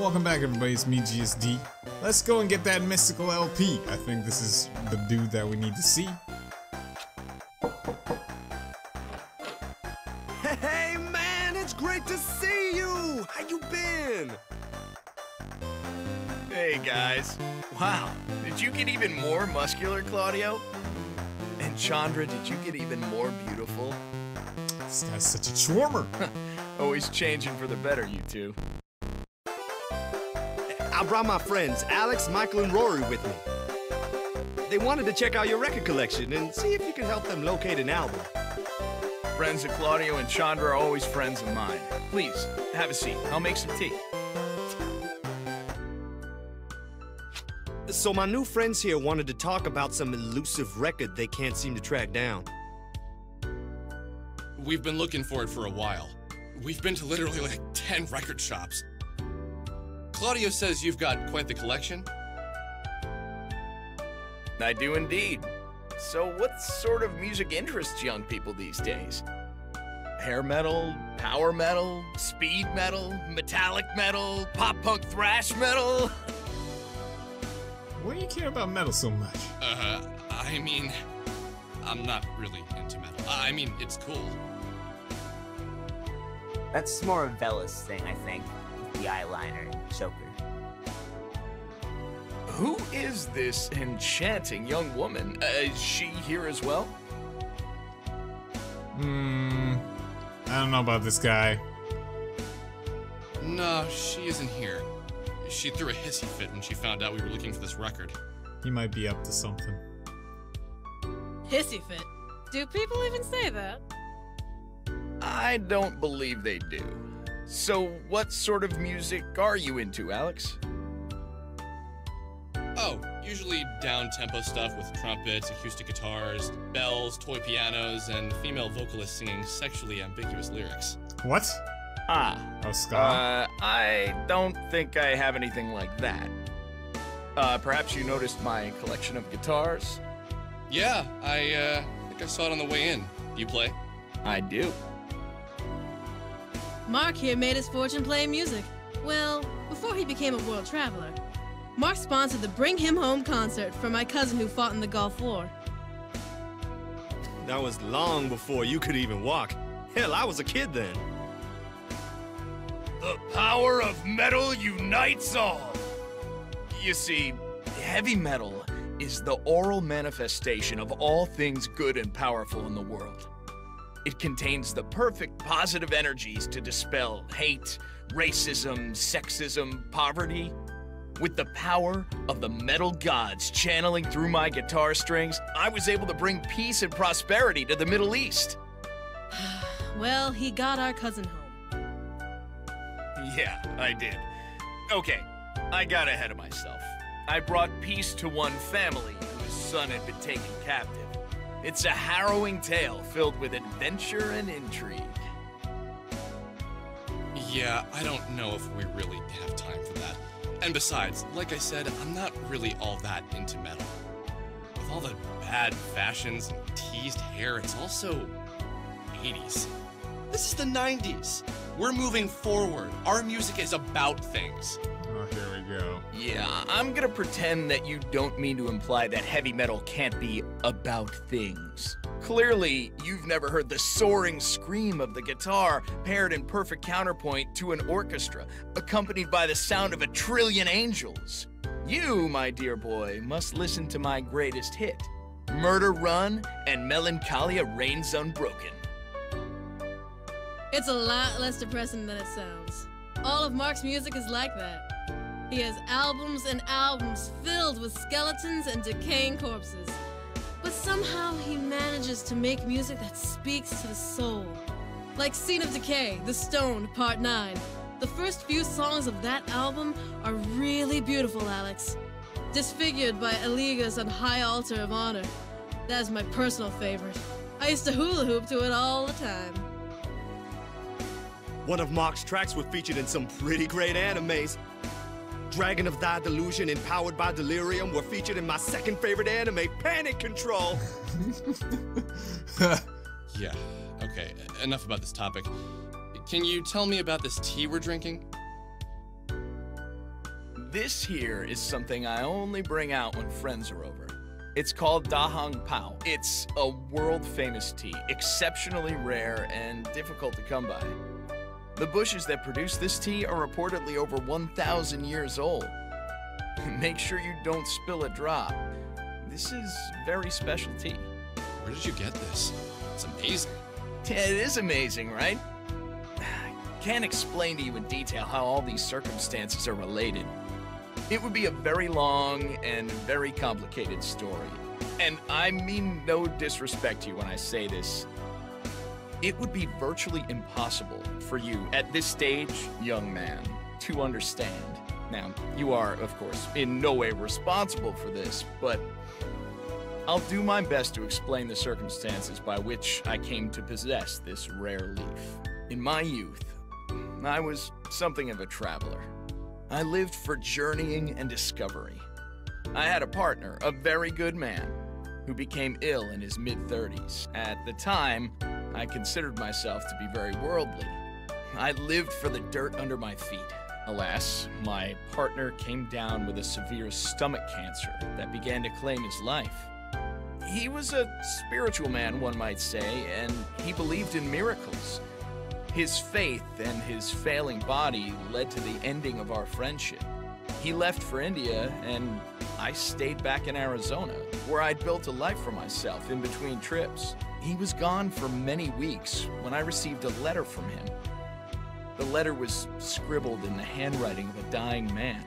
welcome back everybody, it's me GSD. Let's go and get that mystical LP. I think this is the dude that we need to see. Hey man, it's great to see you! How you been? Hey guys. Wow, did you get even more muscular, Claudio? And Chandra, did you get even more beautiful? This guy's such a charmer. Always changing for the better, you two. I brought my friends, Alex, Michael, and Rory with me. They wanted to check out your record collection and see if you can help them locate an album. Friends of Claudio and Chandra are always friends of mine. Please, have a seat. I'll make some tea. So my new friends here wanted to talk about some elusive record they can't seem to track down. We've been looking for it for a while. We've been to literally like 10 record shops. Claudio says you've got quite the collection. I do indeed. So what sort of music interests young people these days? Hair metal, power metal, speed metal, metallic metal, pop-punk thrash metal? Why do you care about metal so much? I mean, I'm not really into metal. I mean, it's cool. That's more of Bella's thing, I think. The eyeliner and choker. Who is this enchanting young woman? Is she here as well? I don't know about this guy. No, she isn't here. She threw a hissy fit when she found out we were looking for this record. He might be up to something. Hissy fit? Do people even say that? I don't believe they do. So what sort of music are you into, Alex? Oh, usually down-tempo stuff with trumpets, acoustic guitars, bells, toy pianos, and female vocalists singing sexually ambiguous lyrics. What? Ah. Oh, ska? I don't think I have anything like that. Perhaps you noticed my collection of guitars? Yeah, I think I saw it on the way in. You play? I do. Mark here made his fortune playing music. Well, before he became a world traveler. Mark sponsored the Bring Him Home concert for my cousin who fought in the Gulf War. That was long before you could even walk. Hell, I was a kid then. The power of metal unites all. You see, heavy metal is the oral manifestation of all things good and powerful in the world. It contains the perfect positive energies to dispel hate, racism, sexism, poverty. With the power of the metal gods channeling through my guitar strings, I was able to bring peace and prosperity to the Middle East. Well, he got our cousin home. Yeah, I did. Okay, I got ahead of myself. I brought peace to one family whose son had been taken captive. It's a harrowing tale filled with adventure and intrigue. Yeah, I don't know if we really have time for that. And besides, like I said, I'm not really all that into metal. With all the bad fashions and teased hair, it's also 80s. This is the 90s. We're moving forward. Our music is about things. Oh, here we go. Yeah, I'm gonna pretend that you don't mean to imply that heavy metal can't be about things. Clearly, you've never heard the soaring scream of the guitar paired in perfect counterpoint to an orchestra, accompanied by the sound of a trillion angels. You, my dear boy, must listen to my greatest hit, Murder Run and Melancholia Reigns Unbroken. It's a lot less depressing than it sounds. All of Mark's music is like that. He has albums and albums filled with skeletons and decaying corpses. But somehow he manages to make music that speaks to the soul. Like Scene of Decay, The Stone, Part 9. The first few songs of that album are really beautiful, Alex. Disfigured by Eliga's on High Altar of Honor. That is my personal favorite. I used to hula hoop to it all the time. One of Mark's tracks were featured in some pretty great animes. Dragon of Thy Delusion and Powered by Delirium were featured in my second favorite anime, Panic Control. Yeah, okay, enough about this topic. Can you tell me about this tea we're drinking? This here is something I only bring out when friends are over. It's called Dahang Pao. It's a world-famous tea, exceptionally rare and difficult to come by. The bushes that produce this tea are reportedly over 1,000 years old. Make sure you don't spill a drop. This is very special tea. Where did you get this? It's amazing. It is amazing, right? Can't explain to you in detail how all these circumstances are related. It would be a very long and very complicated story. And I mean no disrespect to you when I say this. It would be virtually impossible for you at this stage, young man, to understand. Now, you are, of course, in no way responsible for this, but I'll do my best to explain the circumstances by which I came to possess this rare leaf. In my youth, I was something of a traveler. I lived for journeying and discovery. I had a partner, a very good man, who became ill in his mid-30s. At the time, I considered myself to be very worldly. I lived for the dirt under my feet. Alas, my partner came down with a severe stomach cancer that began to claim his life. He was a spiritual man, one might say, and he believed in miracles. His faith and his failing body led to the ending of our friendship. He left for India, and I stayed back in Arizona, where I'd built a life for myself in between trips. He was gone for many weeks when I received a letter from him. The letter was scribbled in the handwriting of a dying man.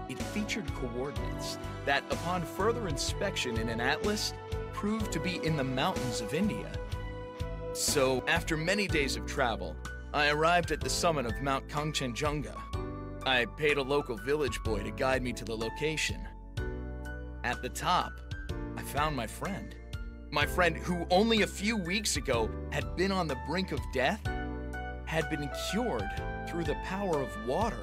It featured coordinates that, upon further inspection in an atlas, proved to be in the mountains of India. So, after many days of travel, I arrived at the summit of Mount Kangchenjunga. I paid a local village boy to guide me to the location. At the top, I found my friend. My friend who only a few weeks ago had been on the brink of death, had been cured through the power of water.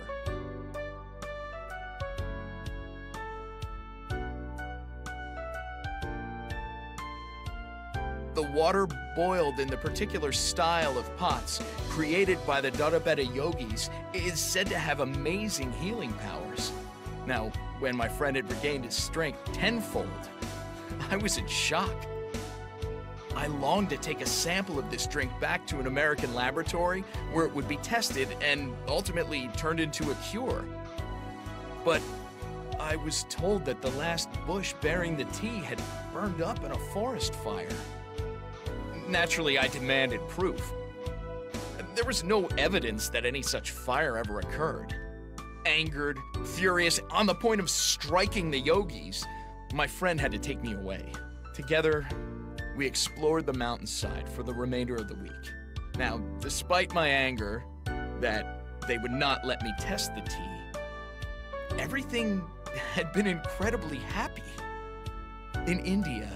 The water boiled in the particular style of pots created by the Dharabeta yogis is said to have amazing healing powers. Now, when my friend had regained his strength tenfold, I was in shock. I longed to take a sample of this drink back to an American laboratory where it would be tested and ultimately turned into a cure. But I was told that the last bush bearing the tea had burned up in a forest fire. Naturally, I demanded proof. There was no evidence that any such fire ever occurred. Angered, furious, on the point of striking the yogis, my friend had to take me away. Together, we explored the mountainside for the remainder of the week. Now, despite my anger that they would not let me test the tea, everything had been incredibly happy. In India,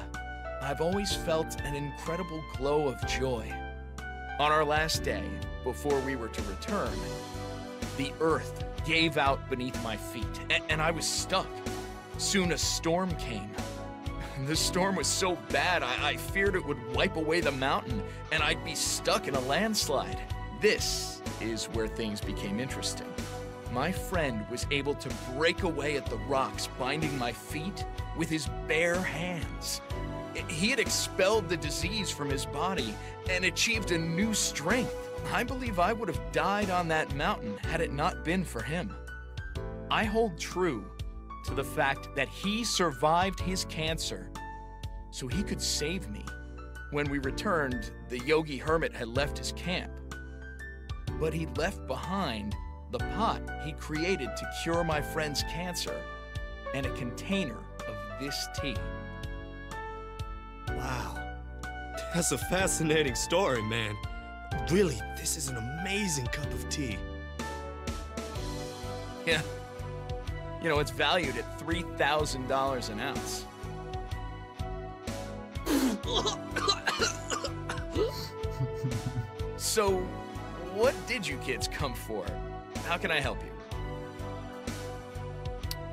I've always felt an incredible glow of joy. On our last day, before we were to return, the earth gave out beneath my feet, and I was stuck. Soon a storm came. The storm was so bad, I feared it would wipe away the mountain, and I'd be stuck in a landslide. This is where things became interesting. My friend was able to break away at the rocks binding my feet with his bare hands. He had expelled the disease from his body and achieved a new strength. I believe I would have died on that mountain had it not been for him. I hold true to the fact that he survived his cancer so he could save me. When we returned, the yogi hermit had left his camp, but he left behind the pot he created to cure my friend's cancer and a container of this tea. Wow. That's a fascinating story, man. Really, this is an amazing cup of tea. Yeah. You know, it's valued at $3,000 an ounce. So, what did you kids come for? How can I help you?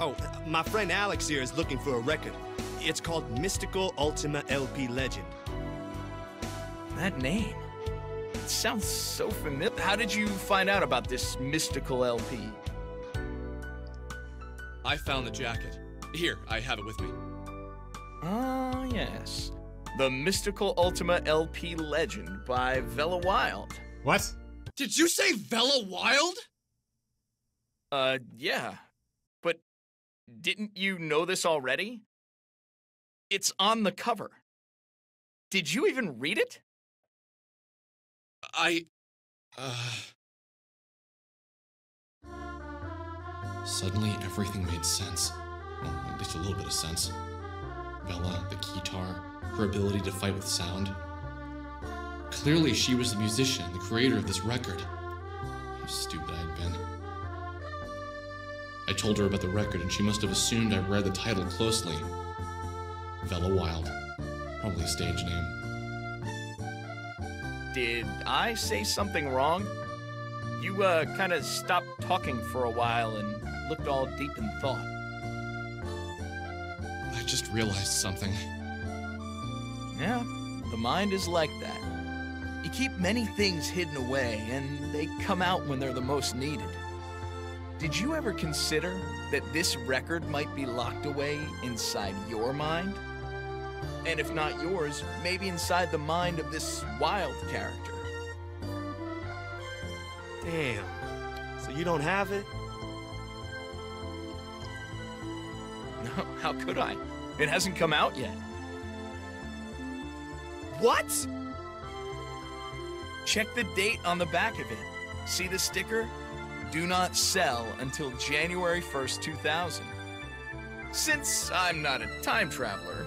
Oh, my friend Alex here is looking for a record. It's called Mystical Ultima LP Legend. That name. It sounds so familiar. How did you find out about this mystical LP? I found the jacket. Here, I have it with me. Ah, yes. The Mystical Ultima LP Legend by Vela Wild. What? Did you say Vela Wild? Yeah. But didn't you know this already? It's on the cover. Did you even read it? Suddenly, everything made sense. Well, at least a little bit of sense. Vela, the guitar, her ability to fight with sound. Clearly, she was the musician, the creator of this record. How stupid I had been. I told her about the record, and she must have assumed I read the title closely. Vela Wild. Probably a stage name. Did I say something wrong? You, kind of stopped talking for a while and looked all deep in thought. I just realized something. Yeah, the mind is like that. You keep many things hidden away, and they come out when they're the most needed. Did you ever consider that this record might be locked away inside your mind? And if not yours, maybe inside the mind of this Wild character. Damn. So you don't have it? No, how could I? It hasn't come out yet. What? Check the date on the back of it. See the sticker? Do not sell until January 1st, 2000. Since I'm not a time traveler,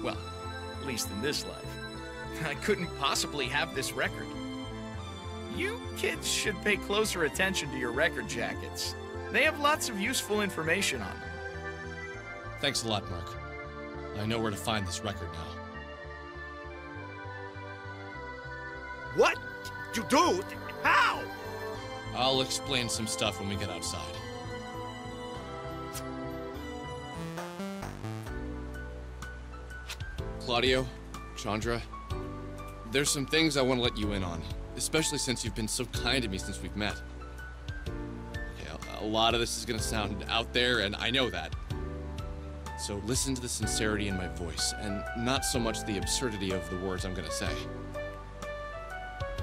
well, at least in this life, I couldn't possibly have this record. You kids should pay closer attention to your record jackets. They have lots of useful information on them. Thanks a lot, Mark. I know where to find this record now. What? You do? How? I'll explain some stuff when we get outside. Claudio, Chandra, there's some things I want to let you in on, especially since you've been so kind to me since we've met. Okay, a lot of this is gonna sound out there, and I know that. So listen to the sincerity in my voice, and not so much the absurdity of the words I'm gonna say.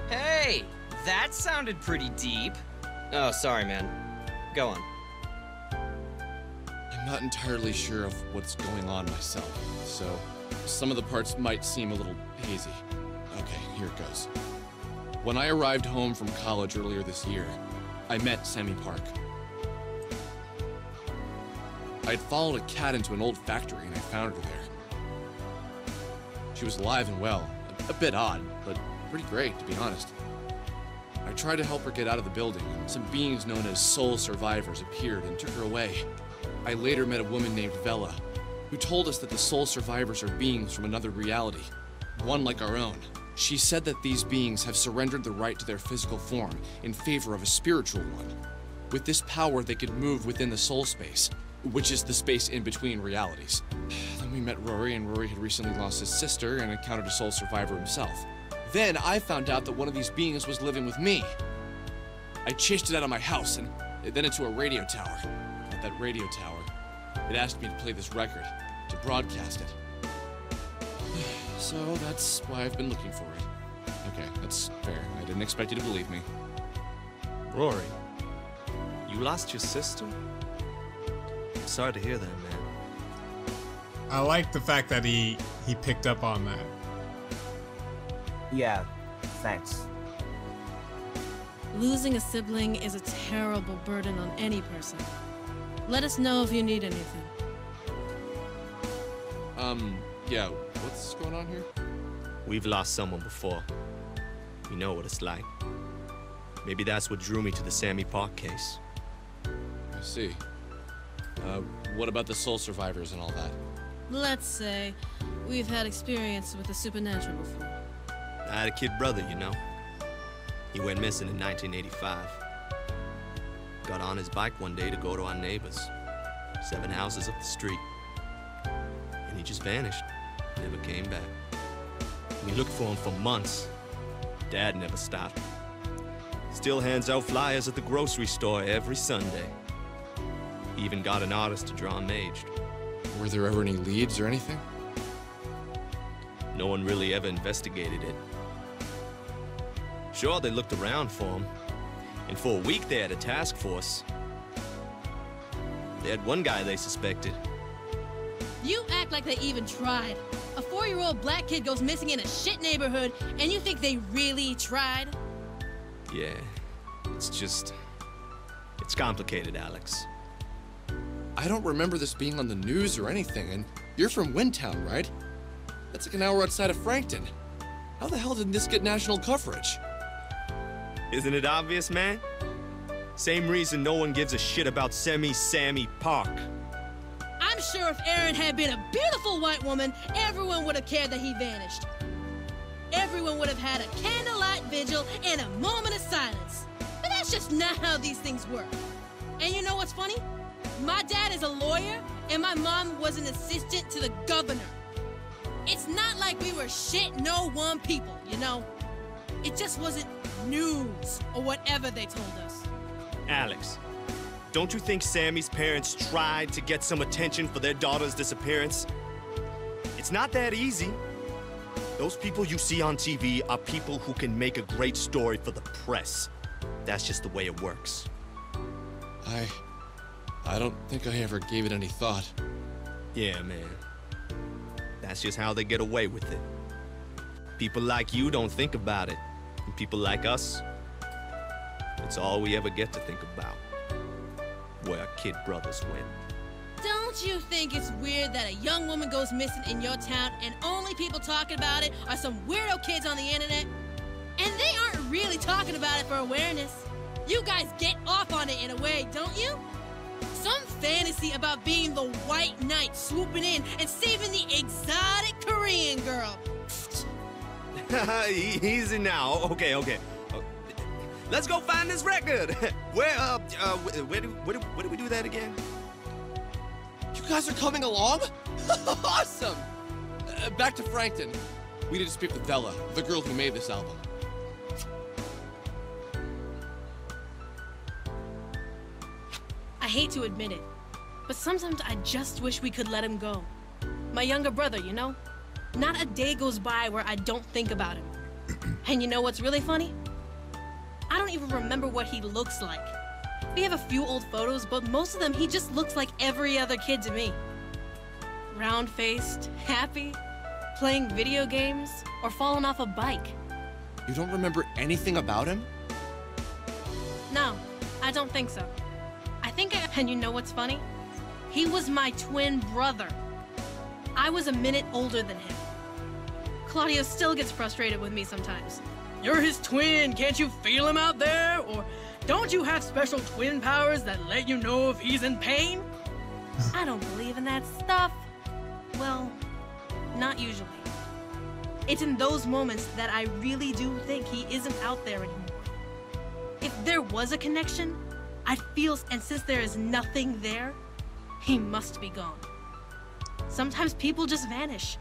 Hey, that sounded pretty deep. Oh, sorry, man. Go on. I'm not entirely sure of what's going on myself, so some of the parts might seem a little hazy. Okay, here it goes. When I arrived home from college earlier this year, I met Sammy Pak. I'd followed a cat into an old factory and I found her there. She was alive and well, a bit odd, but pretty great, to be honest. I tried to help her get out of the building, and some beings known as soul survivors appeared and took her away. I later met a woman named Vela, who told us that the soul survivors are beings from another reality, one like our own. She said that these beings have surrendered the right to their physical form in favor of a spiritual one. With this power, they could move within the soul space, which is the space in between realities. Then we met Rory, and Rory had recently lost his sister and encountered a soul survivor himself. Then I found out that one of these beings was living with me. I chased it out of my house and then into a radio tower. At that radio tower, it asked me to play this record, to broadcast it. So that's why I've been looking for it. Okay, that's fair. I didn't expect you to believe me. Rory, you lost your sister? I'm sorry to hear that, man. I like the fact that he picked up on that. Yeah, thanks. Losing a sibling is a terrible burden on any person. Let us know if you need anything. Yeah, what's going on here? We've lost someone before. We know what it's like. Maybe that's what drew me to the Sammy Pak case. I see. What about the soul survivors and all that? Let's say we've had experience with the supernatural before. I had a kid brother, you know. He went missing in 1985. Got on his bike one day to go to our neighbors, 7 houses up the street. And he just vanished, never came back. We looked for him for months. Dad never stopped. Still hands out flyers at the grocery store every Sunday. He even got an artist to draw him aged. Were there ever any leads or anything? No one really ever investigated it. Sure, they looked around for him, and for a week they had a task force. They had one guy they suspected. You act like they even tried. A 4-year-old black kid goes missing in a shit neighborhood, and you think they really tried? Yeah, it's complicated, Alex. I don't remember this being on the news or anything, and you're from Windtown, right? That's like an hour outside of Frankton. How the hell did this get national coverage? Isn't it obvious, man? Same reason no one gives a shit about Semi Sammy Pak. I'm sure if Aaron had been a beautiful white woman, everyone would have cared that he vanished. Everyone would have had a candlelight vigil and a moment of silence. But that's just not how these things work. And you know what's funny? My dad is a lawyer, and my mom was an assistant to the governor. It's not like we were shit no one people, you know? It just wasn't news or whatever they told us. Alex, don't you think Sammy's parents tried to get some attention for their daughter's disappearance? It's not that easy. Those people you see on TV are people who can make a great story for the press. That's just the way it works. I don't think I ever gave it any thought. Yeah, man. That's just how they get away with it. People like you don't think about it. And people like us, it's all we ever get to think about. Where our kid brothers went. Don't you think it's weird that a young woman goes missing in your town and only people talking about it are some weirdo kids on the internet? And they aren't really talking about it for awareness. You guys get off on it in a way, don't you? Some fantasy about being the white knight swooping in and saving the exotic Korean girl. Easy now. Okay. Let's go find this record. Where do we do that again? You guys are coming along? Awesome! Back to Frankton. We need to speak with Bella, the girl who made this album. I hate to admit it, but sometimes I just wish we could let him go. My younger brother, you know? Not a day goes by where I don't think about him. And you know what's really funny? I don't even remember what he looks like. We have a few old photos, but most of them he just looks like every other kid to me. Round-faced, happy, playing video games, or falling off a bike. You don't remember anything about him? No, I don't think so. And you know what's funny? He was my twin brother. I was a minute older than him. Claudio still gets frustrated with me sometimes. You're his twin, can't you feel him out there? Or don't you have special twin powers that let you know if he's in pain? I don't believe in that stuff. Well, not usually. It's in those moments that I really do think he isn't out there anymore. If there was a connection, I'd feel, and since there is nothing there, he must be gone. Sometimes people just vanish.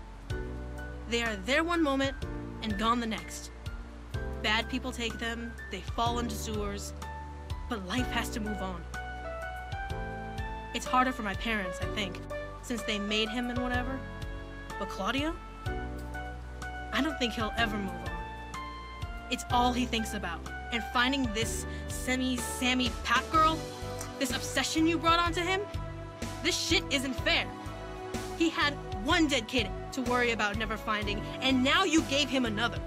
They are there one moment and gone the next. Bad people take them, they fall into sewers, but life has to move on. It's harder for my parents, I think, since they made him and whatever. But Claudio? I don't think he'll ever move on. It's all he thinks about. And finding this Semi Sammy Pak girl, this obsession you brought onto him, this shit isn't fair. He had one dead kid to worry about never finding, and now you gave him another.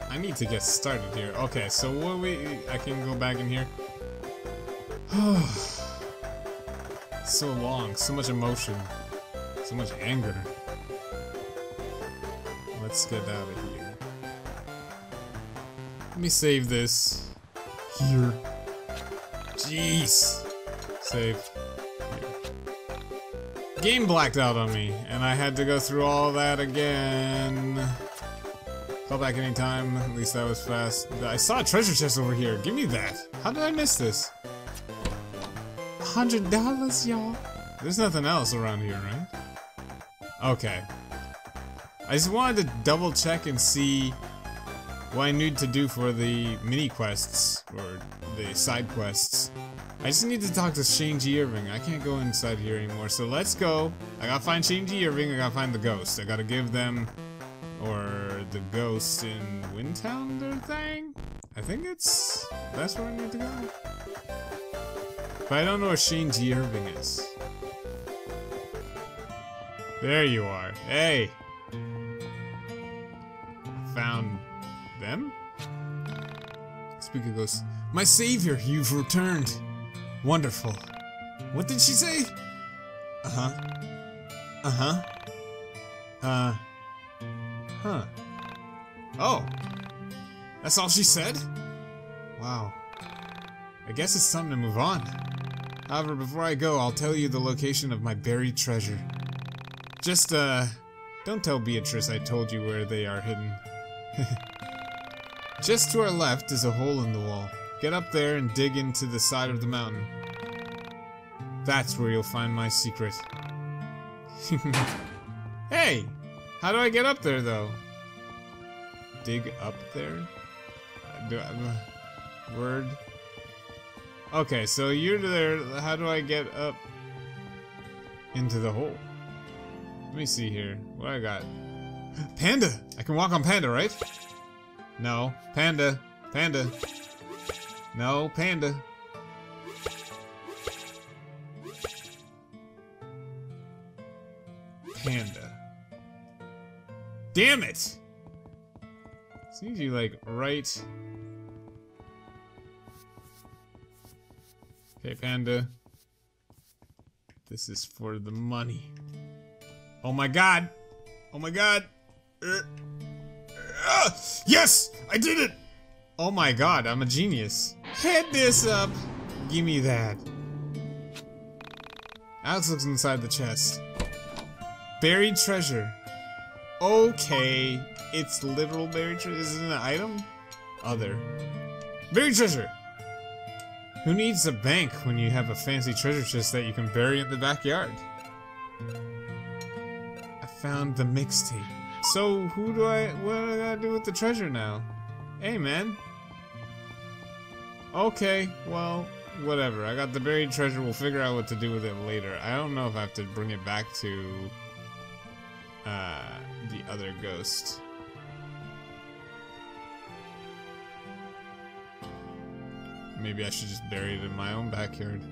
I need to get started here. Okay, so I can go back in here. So long, so much emotion, so much anger. Let's get out of here. Let me save this here. Jeez. Save. Here. Game blacked out on me, and I had to go through all that again. Call back anytime. At least that was fast. I saw a treasure chest over here. Give me that. How did I miss this? $100, y'all. There's nothing else around here, right? Okay. I just wanted to double check and see what I need to do for the mini quests, or the side quests. I just need to talk to Shane G. Irving. I can't go inside here anymore, so let's go. I gotta find Shane G. Irving, I gotta find the ghost. I gotta give them, or the ghost in Windtown their thing? I think that's where I need to go. But I don't know where Shane G. Irving is. There you are. Hey! Found them? Speak of ghosts. My savior, you've returned. Wonderful. What did she say? Uh-huh. Uh-huh. Huh. Oh. That's all she said? Wow. I guess it's time to move on. However, before I go, I'll tell you the location of my buried treasure. Just, don't tell Beatrice I told you where they are hidden. Just to our left is a hole in the wall. Get up there and dig into the side of the mountain. That's where you'll find my secret. Hey! How do I get up there, though? Dig up there? Word? Okay, so you're there. How do I get up into the hole? Let me see here. What I got? Panda! I can walk on Panda, right? No. Panda. Panda. No, Panda. Panda. Damn it! Seems you like right. Okay, Panda. This is for the money. Oh my god! Oh my god! Yes! I did it! Oh my god, I'm a genius. Head this up! Gimme that. Alex looks inside the chest. Buried treasure. Okay, it's literal buried treasure. Is it an item? Other. Buried treasure! Who needs a bank when you have a fancy treasure chest that you can bury in the backyard? I found the mixtape. So, what do I gotta do with the treasure now? Hey, man. Okay, well, whatever. I got the buried treasure. We'll figure out what to do with it later. I don't know if I have to bring it back to the other ghost. Maybe I should just bury it in my own backyard.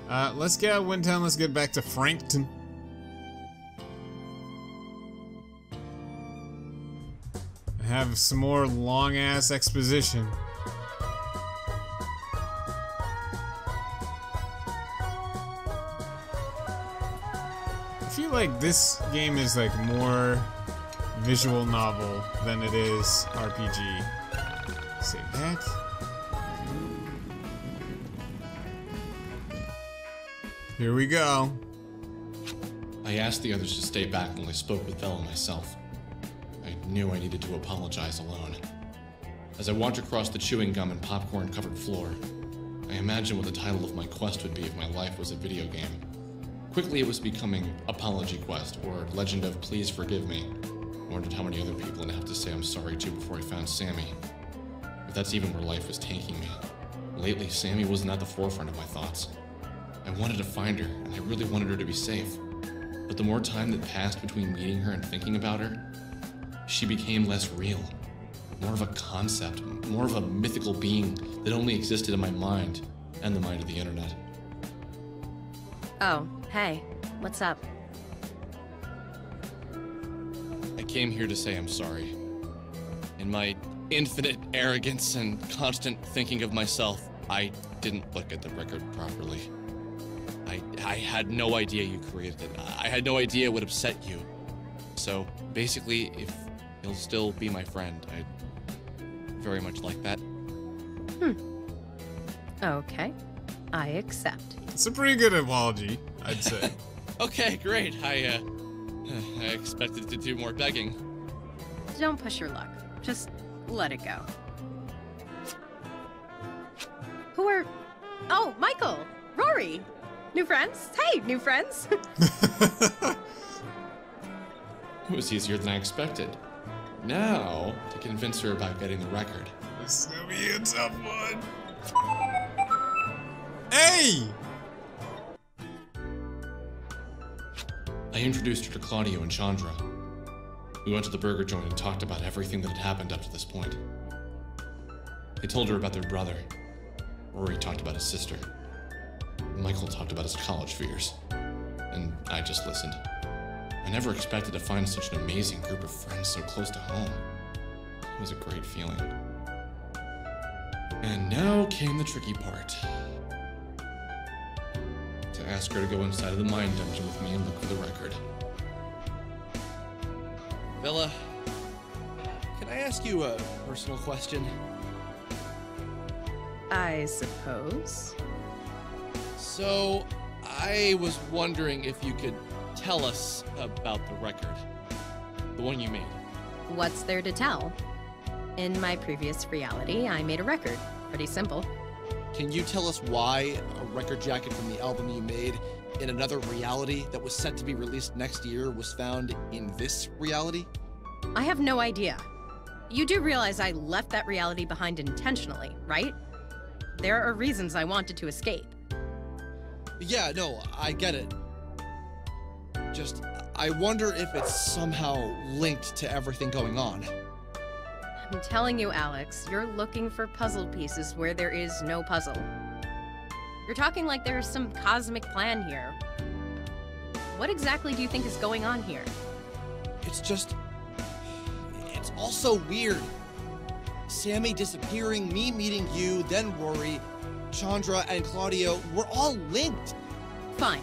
Let's get out of Windtown. Let's get back to Frankton. Have some more long-ass exposition. I feel like this game is like more visual novel than it is RPG. Say that. Here we go. I asked the others to stay back when I spoke with Bella myself. I knew I needed to apologize alone. As I walked across the chewing gum and popcorn-covered floor, I imagined what the title of my quest would be if my life was a video game. Quickly, it was becoming Apology Quest, or Legend of Please Forgive Me. I wondered how many other people I'd have to say I'm sorry to before I found Sammy. But that's even where life was taking me. Lately, Sammy wasn't at the forefront of my thoughts. I wanted to find her, and I really wanted her to be safe. But the more time that passed between meeting her and thinking about her, she became less real. More of a concept, more of a mythical being that only existed in my mind and the mind of the internet. Oh, hey, what's up? I came here to say I'm sorry. In my infinite arrogance and constant thinking of myself, I didn't look at the record properly. I had no idea you created it. I had no idea it would upset you. So, basically, if you'll still be my friend, I'd very much like that. Okay, I accept. It's a pretty good apology, I'd say. Okay, great. I expected to do more begging. Don't push your luck. Just let it go. Who are... Oh, Michael! Rory! New friends? Hey, new friends! It was easier than I expected. Now, to convince her about getting the record. This is gonna be a tough one. Hey! I introduced her to Claudio and Chandra. We went to the burger joint and talked about everything that had happened up to this point. I told her about their brother. Rory talked about his sister. Michael talked about his college fears. And I just listened. I never expected to find such an amazing group of friends so close to home. It was a great feeling. And now came the tricky part. To ask her to go inside of the mine dungeon with me and look for the record. Bella, can I ask you a personal question? I suppose. So, I was wondering if you could tell us about the record. The one you made. What's there to tell? In my previous reality, I made a record. Pretty simple. Can you tell us why a record jacket from the album you made in another reality that was set to be released next year was found in this reality? I have no idea. You do realize I left that reality behind intentionally, right? There are reasons I wanted to escape. Yeah, no, I get it. Just, I wonder if it's somehow linked to everything going on. I'm telling you, Alex, you're looking for puzzle pieces where there is no puzzle. You're talking like there's some cosmic plan here. What exactly do you think is going on here? It's just... it's all so weird. Sammy disappearing, me meeting you, then Rory, Chandra, and Claudio, we're all linked. Fine.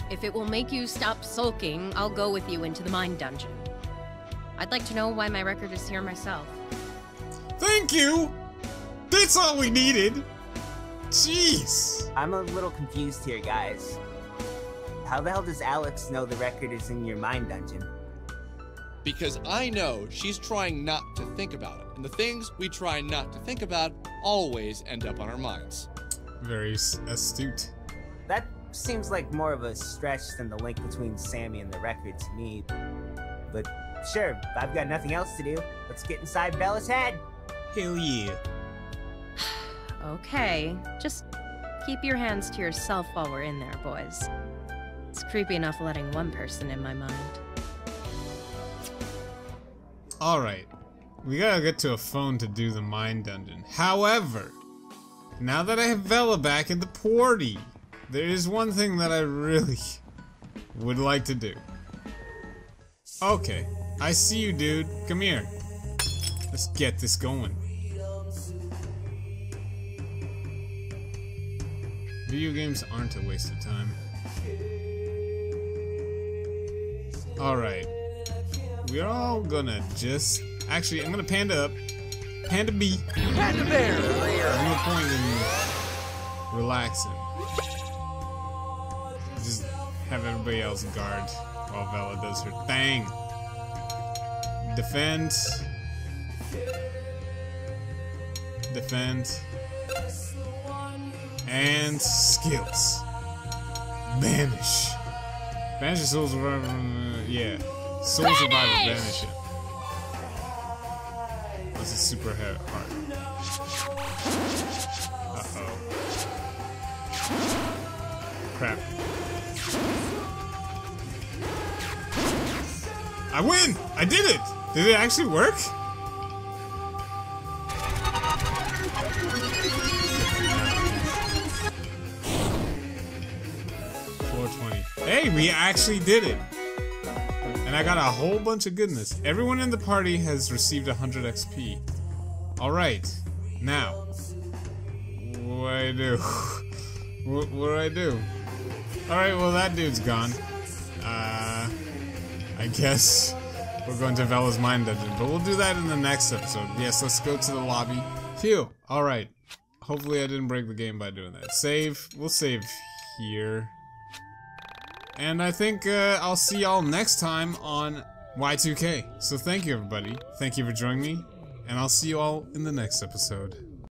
If it will make you stop sulking, I'll go with you into the mine dungeon. I'd like to know why my record is here myself. Thank you! That's all we needed! Jeez! I'm a little confused here, guys. How the hell does Alex know the record is in your mine dungeon? Because I know she's trying not to think about it. And the things we try not to think about always end up on our minds. Very astute. That seems like more of a stretch than the link between Sammy and the record to me. But sure, I've got nothing else to do. Let's get inside Bella's head. Hell yeah. Okay, just keep your hands to yourself while we're in there, boys. It's creepy enough letting one person in my mind. Alright. We gotta get to a phone to do the mine dungeon. However, now that I have Bella back in the party, there is one thing that I really would like to do. Okay, I see you, dude. Come here. Let's get this going. Video games aren't a waste of time. Alright. We're all gonna just... Actually, I'm gonna panda up. Panda B. Panda bear! There's no point in relaxing. Just have everybody else guard while Bella does her thing. Defend. Defend. And skills. Banish. Banish is Soul Survivor. Yeah. Soul Survivor Banish it. This is super hard. Uh-oh. Crap. I win! I did it! Did it actually work? Hey, we actually did it! And I got a whole bunch of goodness. Everyone in the party has received 100 XP. Alright, now. What do I do? What do I do? Alright, well that dude's gone. I guess we're going to Bella's mine dungeon, but we'll do that in the next episode. Yes, let's go to the lobby. Phew, alright. Hopefully I didn't break the game by doing that. Save, we'll save here. And I think I'll see y'all next time on Y2K. So thank you, everybody. Thank you for joining me. And I'll see you all in the next episode.